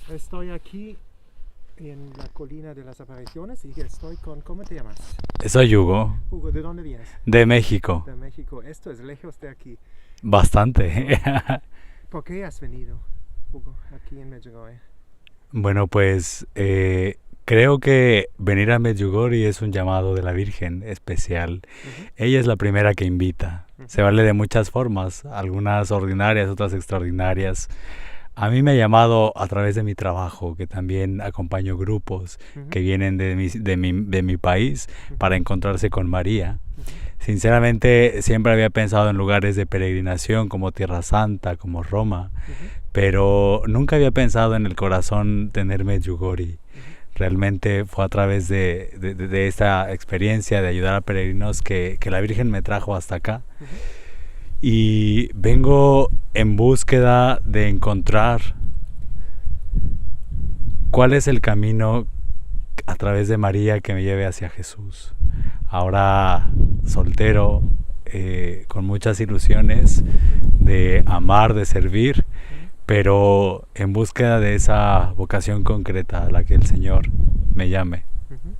Estoy aquí en la colina de las apariciones y estoy con, ¿cómo te llamas? Soy Hugo, Hugo, ¿de dónde vienes? de México. De México. Esto es lejos de aquí. Bastante. ¿Por qué has venido, Hugo, aquí en Medjugorje? Bueno, pues creo que venir a Medjugorje es un llamado de la Virgen especial. Ujú, Ella es la primera que invita. Se ujú, vale de muchas formas, algunas ordinarias, otras extraordinarias. A mí me ha llamado a través de mi trabajo, que también acompaño grupos ujú, que vienen de mi país ujú, para encontrarse con María. ujú, Sinceramente, siempre había pensado en lugares de peregrinación como Tierra Santa, como Roma, ujú, pero nunca había pensado en el corazón tener Medjugorje. ujú, Realmente fue a través de esta experiencia de ayudar a peregrinos que la Virgen me trajo hasta acá. ujú. Y vengo en búsqueda de encontrar cuál es el camino a través de María que me lleve hacia Jesús. Ahora soltero, con muchas ilusiones de amar, de servir, Ujú, pero en búsqueda de esa vocación concreta a la que el Señor me llame. ujú.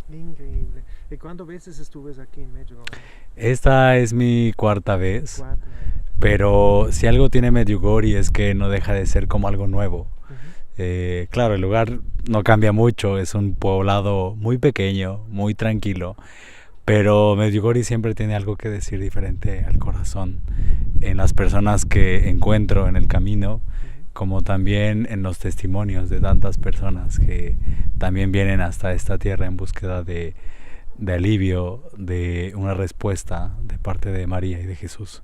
Increíble. ¿Y cuántas veces estuves aquí en Medjugorje? Esta es mi cuarta vez, Cuatro veces. pero si algo tiene Medjugorje es que no deja de ser como algo nuevo. Ujú, Claro, el lugar no cambia mucho, es un poblado muy pequeño, muy tranquilo, pero Medjugorje siempre tiene algo que decir diferente al corazón, ujú, en las personas que encuentro en el camino, ujú. como también en los testimonios de tantas personas que también vienen hasta esta tierra en búsqueda de alivio, de una respuesta de parte de María y de Jesús.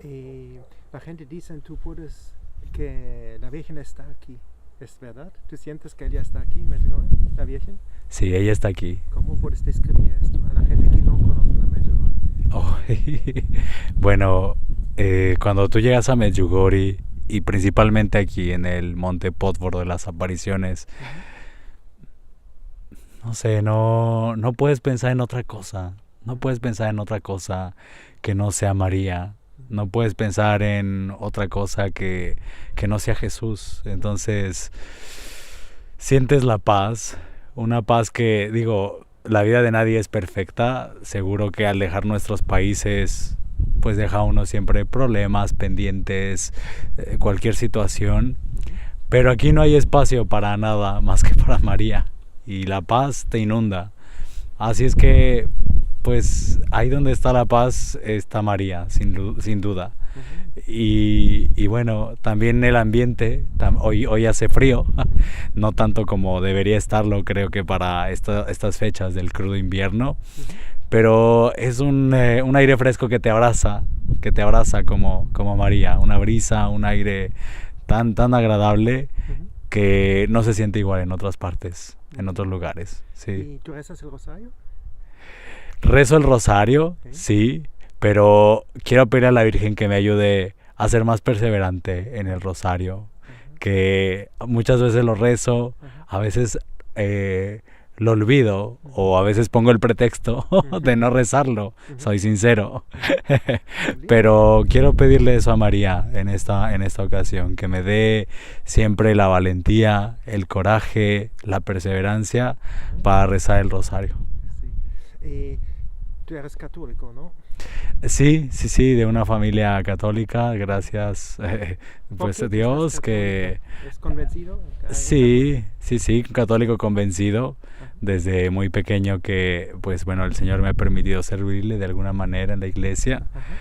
Y la gente dice, tú puedes, que la Virgen está aquí. ¿Es verdad? ¿Tú sientes que ella está aquí, Medjugorje, la Virgen? Sí, ella está aquí. ¿Cómo puedes describir esto a la gente que no conoce la Medjugorje? Oh, bueno, cuando tú llegas a Medjugorje y principalmente aquí en el Monte Podvor de las Apariciones, Ujú, no sé, no puedes pensar en otra cosa. No ujú, puedes pensar en otra cosa que no sea María. ujú, No puedes pensar en otra cosa que no sea Jesús. Entonces, sientes la paz, una paz que, digo, la vida de nadie es perfecta. Seguro que al dejar nuestros países, pues deja uno siempre problemas, pendientes, cualquier situación. ujú, Pero aquí no hay espacio para nada más que para María. Y la paz te inunda. Así es que, pues ahí donde está la paz está María, sin duda. ujú, Y bueno, también el ambiente, hoy hace frío, no tanto como debería estarlo, creo que para estas fechas del crudo invierno, ujú, pero es un aire fresco que te abraza como María, una brisa, un aire tan agradable ujú, que no se siente igual en otras partes, en ujú. otros lugares, sí. ¿Y tú rezas el rosario? Rezo el rosario, Sí. sí, pero quiero pedir a la Virgen que me ayude a ser más perseverante en el rosario, Ajá, que muchas veces lo rezo, ajá, a veces lo olvido ujú, o a veces pongo el pretexto ujú, de no rezarlo, ujú, soy sincero. ujú. Lindo. Pero quiero pedirle eso a María en esta ocasión, que me dé siempre la valentía, el coraje, la perseverancia Ajá, para rezar el rosario. sí. Y tú eres católico, ¿no? Sí, sí, sí, de una familia católica, gracias ¿Por pues qué a tú estás Dios católico? que ¿Es convencido en sí, católico? sí, sí, católico convencido Ajá, desde muy pequeño que pues bueno, el Señor me ha permitido servirle de alguna manera en la iglesia, ajá,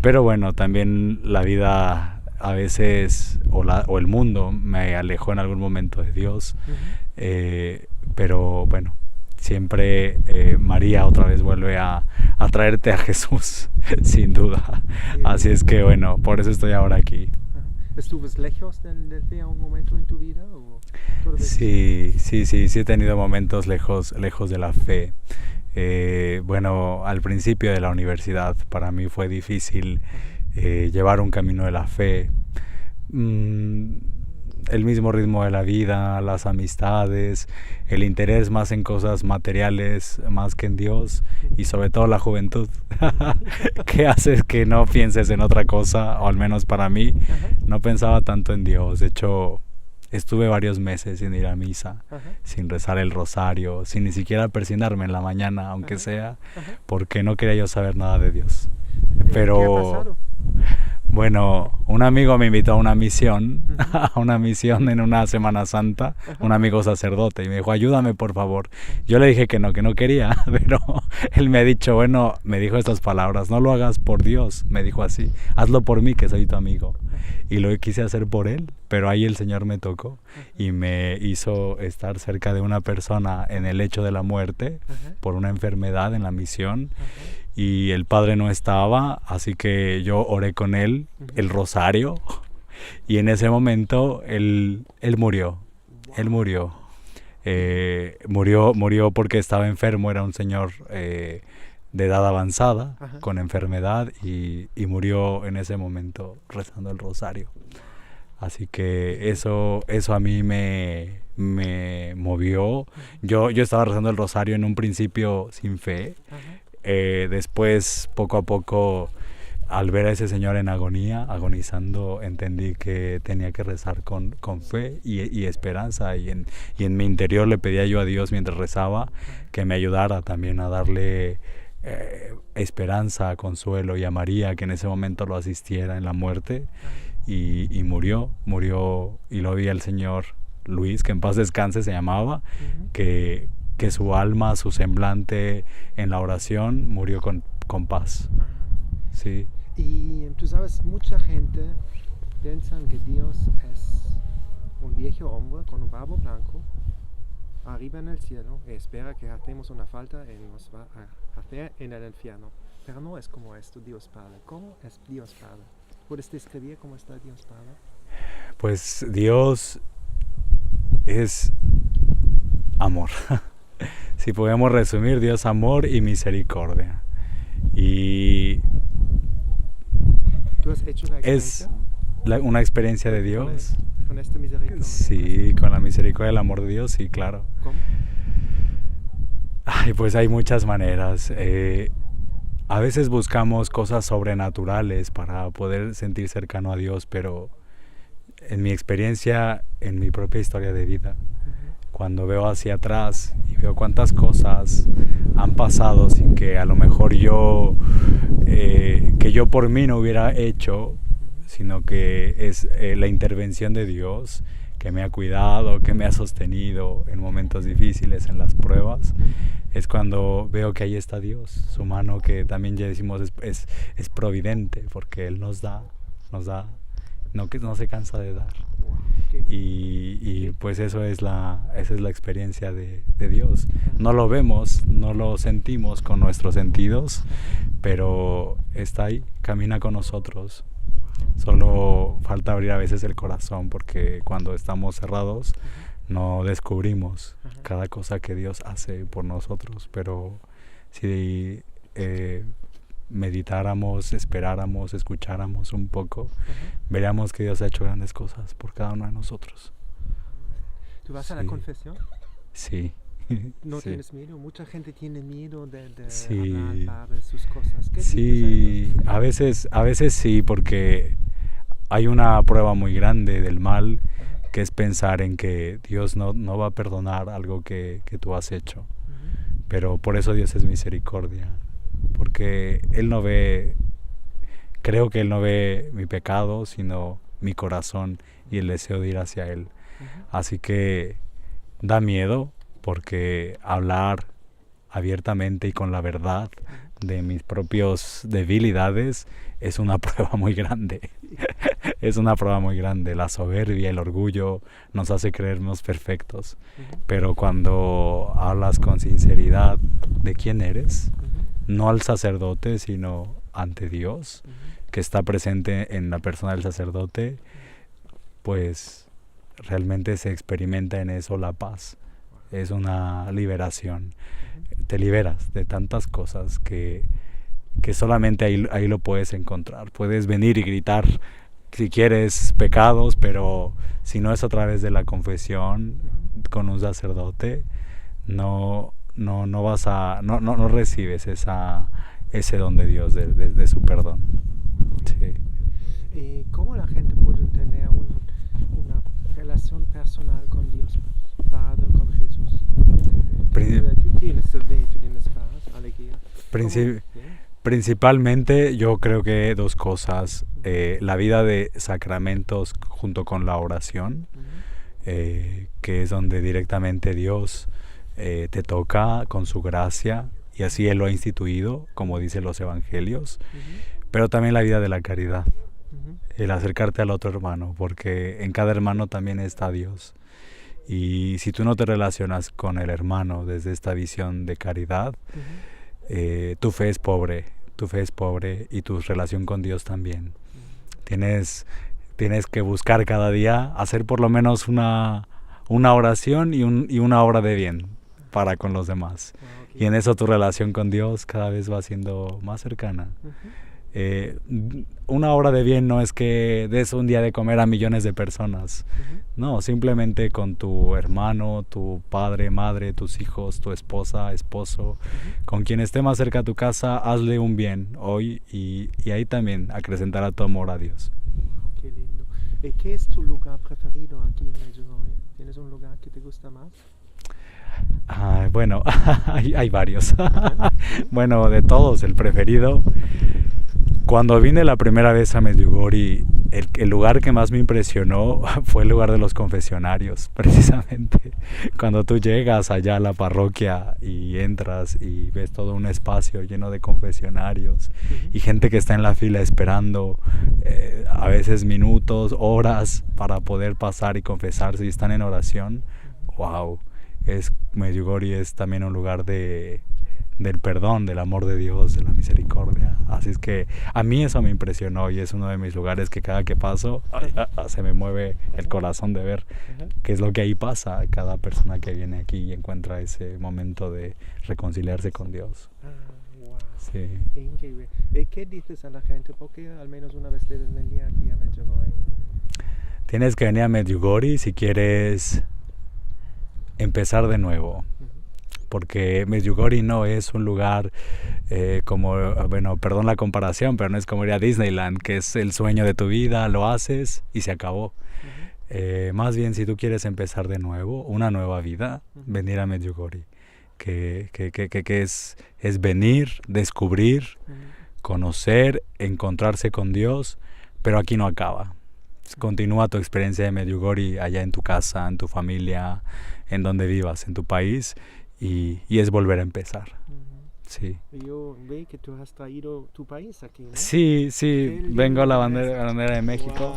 pero bueno, también la vida a veces o el mundo me alejó en algún momento de Dios, ujú, eh, pero bueno, siempre María otra vez vuelve a traerte a Jesús, sin duda. qué Así es lindo. que bueno, por eso estoy ahora aquí. Ajá. ¿Estuviste lejos del fe a un momento en tu vida o todavía estás? Sí, sí, sí, sí he tenido momentos lejos de la fe. Ajá, Bueno, al principio de la universidad para mí fue difícil ajá, llevar un camino de la fe. Mm, el mismo ritmo de la vida, las amistades, el interés más en cosas materiales más que en Dios y ujú, sobre todo la juventud ujú. que hace que no pienses en otra cosa, o al menos para mí Ajá, no pensaba tanto en Dios. De hecho, Estuve varios meses sin ir a misa, Ajá. sin rezar el rosario, sin ni siquiera persignarme en la mañana, aunque Ajá. sea, Ajá. porque no quería yo saber nada de Dios. ¿Qué ha Pero pasado? bueno, un amigo me invitó a una misión, Ujú. a una misión en una Semana Santa, Ajá. un amigo sacerdote, y me dijo, ayúdame por favor. Ajá. Yo le dije que no quería, pero él me ha dicho, bueno, me dijo estas palabras, no lo hagas por Dios, me dijo así, hazlo por mí que soy tu amigo. Y lo quise hacer por él, pero ahí el Señor me tocó y me hizo estar cerca de una persona en el lecho de la muerte Ajá. por una enfermedad en la misión. Ajá. Y el padre no estaba, así que yo oré con él el rosario y en ese momento él murió. Él murió. Murió porque estaba enfermo, era un señor de edad avanzada, Ajá. con enfermedad y murió en ese momento rezando el rosario. Así que eso a mí me movió. Yo estaba rezando el rosario en un principio sin fe. Ajá. Después, poco a poco, al ver a ese señor en agonía, agonizando, entendí que tenía que rezar con fe y esperanza. Y en mi interior le pedía yo a Dios mientras rezaba que me ayudara también a darle esperanza, consuelo, y a María, que en ese momento lo asistiera en la muerte. Y murió y lo vi al señor Luis, que en paz descanse se llamaba, que su alma, su semblante en la oración murió con paz. Ajá. Sí. Y tú sabes, mucha gente piensa que Dios es un viejo hombre con un barbo blanco arriba en el cielo y espera que hacemos una falta y nos va a hacer en el infierno. Pero no es como es tu Dios Padre. ¿Cómo es Dios Padre? ¿Puedes describir cómo está Dios Padre? Pues Dios es amor. Si podemos resumir, Dios amor y misericordia. Y ¿Tú has hecho la es experiencia una experiencia de Dios. con esta misericordia? Sí, con la misericordia y el amor de Dios, sí, claro. ¿Cómo? Ay, pues hay muchas maneras. A veces buscamos cosas sobrenaturales para poder sentir cercano a Dios, pero en mi experiencia, en mi propia historia de vida, cuando veo hacia atrás y veo cuántas cosas han pasado sin que a lo mejor que yo por mí no hubiera hecho, sino que es la intervención de Dios que me ha cuidado, que me ha sostenido en momentos difíciles, en las pruebas, es cuando veo que ahí está Dios, su mano, que también ya decimos es providente, porque Él nos da, no se cansa de dar. Y pues esa es la experiencia de Dios. No lo vemos, no lo sentimos con nuestros sentidos, pero está ahí, camina con nosotros. Solo falta abrir a veces el corazón, porque cuando estamos cerrados no descubrimos cada cosa que Dios hace por nosotros. Pero si meditáramos, esperáramos, escucháramos un poco, veríamos que Dios ha hecho grandes cosas por cada uno de nosotros. ¿Tú vas a la confesión? Sí. ¿No sí. tienes miedo? Mucha gente tiene miedo de Sí. hablar de sus cosas. ¿Qué Sí, a veces sí, porque hay una prueba muy grande del mal, que es pensar en que Dios no va a perdonar algo que tú has hecho. Pero por eso Dios es misericordia, porque creo que Él no ve mi pecado, sino mi corazón y el deseo de ir hacia Él. Así que da miedo, porque hablar abiertamente y con la verdad de mis propias debilidades es una prueba muy grande. Es una prueba muy grande. La soberbia, el orgullo nos hace creernos perfectos. Pero cuando hablas con sinceridad de quién eres, no al sacerdote, sino ante Dios, que está presente en la persona del sacerdote, pues realmente se experimenta en eso la paz. Es una liberación. Te liberas de tantas cosas que solamente ahí lo puedes encontrar. Puedes venir y gritar, si quieres, pecados, pero si no es a través de la confesión con un sacerdote, no recibes ese don de Dios, de su perdón. Sí. ¿Cómo la gente puede tener una relación personal con Dios Padre, con Jesús. Pri- Tú tienes fe, tú tienes paz, alegría. princip- ¿Sí? Principalmente yo creo que dos cosas. La vida de sacramentos junto con la oración, que es donde directamente Dios te toca con su gracia y así Él lo ha instituido, como dicen los evangelios, pero también la vida de la caridad, el acercarte al otro hermano, porque en cada hermano también está Dios. Y si tú no te relacionas con el hermano desde esta visión de caridad, tu fe es pobre y tu relación con Dios también. Tienes que buscar cada día hacer por lo menos una oración y una obra de bien para con los demás. Y en eso tu relación con Dios cada vez va siendo más cercana. Una obra de bien no es que des un día de comer a millones de personas. No, simplemente con tu hermano, tu padre, madre, tus hijos, tu esposa, esposo, con quien esté más cerca a tu casa, hazle un bien hoy y ahí también acrecentará tu amor a Dios. Qué lindo. ¿Y qué es tu lugar preferido aquí en Medjugorje? ¿Tienes un lugar que te gusta más? Bueno, hay varios. Bueno, de todos, el preferido. Cuando vine la primera vez a Medjugorje, el lugar que más me impresionó fue el lugar de los confesionarios, precisamente. Cuando tú llegas allá a la parroquia y entras y ves todo un espacio lleno de confesionarios y gente que está en la fila esperando a veces minutos, horas para poder pasar y confesarse y están en oración. ¡Wow! Medjugorje es también un lugar del perdón, del amor de Dios, de la misericordia. Así es que a mí eso me impresionó y es uno de mis lugares que cada que paso se me mueve el corazón de ver qué es lo que ahí pasa. Cada persona que viene aquí y encuentra ese momento de reconciliarse con Dios. Wow. Sí. Increíble. ¿Y qué dices a la gente? Porque al menos una vez debes venir aquí a Medjugorje. Tienes que venir a Medjugorje si quieres empezar de nuevo. Porque Medjugorje no es un lugar perdón la comparación, pero no es como ir a Disneyland, que es el sueño de tu vida, lo haces y se acabó. Más bien, si tú quieres empezar de nuevo, una nueva vida, venir a Medjugorje, que es venir, descubrir, conocer, encontrarse con Dios, pero aquí no acaba. Continúa tu experiencia de Medjugorje allá en tu casa, en tu familia, en donde vivas, en tu país. Y es volver a empezar. Sí. Yo veo que tú has traído tu país aquí, ¿no? Sí, vengo a la bandera de México,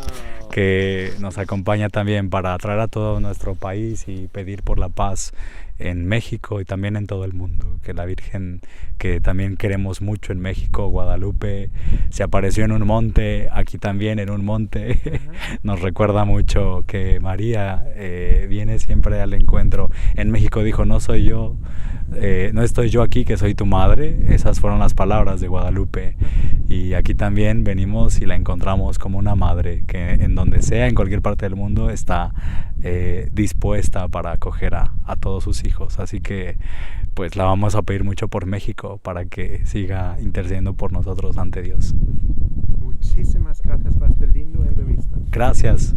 que nos acompaña también para traer a todo nuestro país y pedir por la paz en México y también en todo el mundo. Que la Virgen, que también queremos mucho en México, Guadalupe, se apareció en un monte, aquí también en un monte. Nos recuerda mucho que María viene siempre al encuentro. En México dijo, no soy yo, no estoy yo aquí, que soy tu madre. Esas fueron las palabras de Guadalupe. Y aquí también venimos y la encontramos como una madre que en donde sea, en cualquier parte del mundo, está dispuesta para acoger a todos sus hijos. Así que pues la vamos a pedir mucho por México para que siga intercediendo por nosotros ante Dios. Muchísimas gracias por esta linda entrevista. Gracias.